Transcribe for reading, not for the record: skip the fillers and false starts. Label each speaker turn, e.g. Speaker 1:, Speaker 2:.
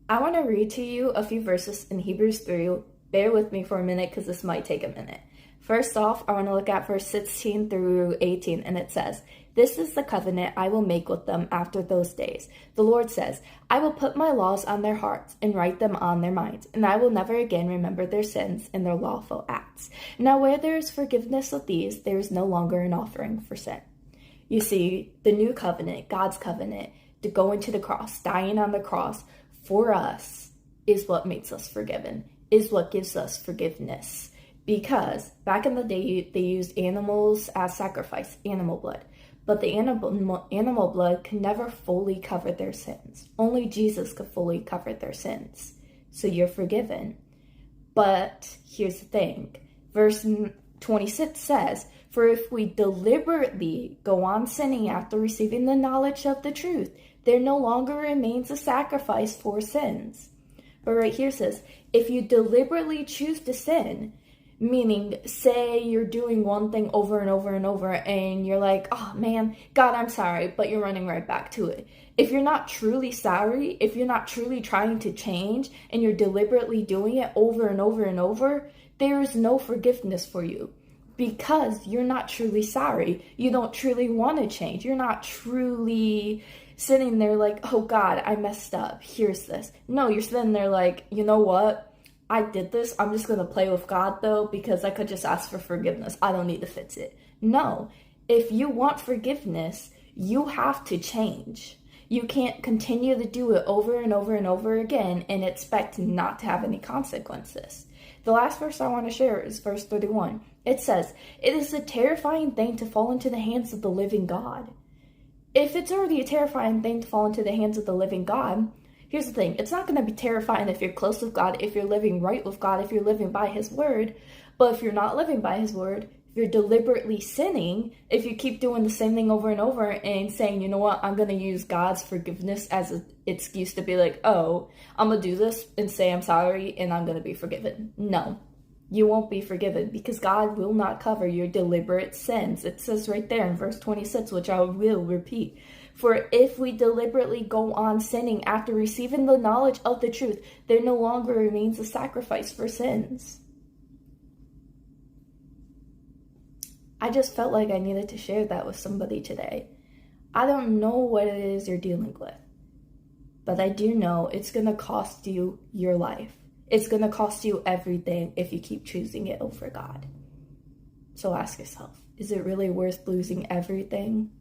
Speaker 1: I want to read to you a few verses in Hebrews 3. Bear with me for a minute because this might take a minute. First off, I want to look at verse 16 through 18, and it says, "This is the covenant I will make with them after those days. The Lord says, I will put my laws on their hearts and write them on their minds, and I will never again remember their sins and their lawful acts. Now where there is forgiveness of these, there is no longer an offering for sin." You see, the new covenant, God's covenant, to go into the cross, dying on the cross for us, is what makes us forgiven, is what gives us forgiveness. Because back in the day, they used animals as sacrifice, animal blood. But the animal blood can never fully cover their sins. Only Jesus could fully cover their sins. So you're forgiven. But here's the thing. Verse 26 says, "For if we deliberately go on sinning after receiving the knowledge of the truth, there no longer remains a sacrifice for sins." But right here says, if you deliberately choose to sin, meaning say you're doing one thing over and over and over and you're like, oh man, God, I'm sorry, but you're running right back to it. If you're not truly sorry, if you're not truly trying to change and you're deliberately doing it over and over and over, there is no forgiveness for you. Because you're not truly sorry. You don't truly want to change. You're not truly sitting there like, oh God, I messed up. Here's this. No, you're sitting there like, you know what? I did this. I'm just going to play with God though, because I could just ask for forgiveness. I don't need to fix it. No, if you want forgiveness, you have to change. You can't continue to do it over and over and over again and expect not to have any consequences. The last verse I want to share is verse 31. It says, "It is a terrifying thing to fall into the hands of the living God." If it's already a terrifying thing to fall into the hands of the living God, here's the thing. It's not going to be terrifying if you're close with God, if you're living right with God, if you're living by His word. But if you're not living by His word, if you're deliberately sinning, if you keep doing the same thing over and over and saying, you know what, I'm going to use God's forgiveness as an excuse to be like, oh, I'm going to do this and say I'm sorry and I'm going to be forgiven. No, you won't be forgiven because God will not cover your deliberate sins. It says right there in verse 26, which I will repeat. "For if we deliberately go on sinning after receiving the knowledge of the truth, there no longer remains a sacrifice for sins." I just felt like I needed to share that with somebody today. I don't know what it is you're dealing with, but I do know it's going to cost you your life. It's going to cost you everything if you keep choosing it over God. So ask yourself, is it really worth losing everything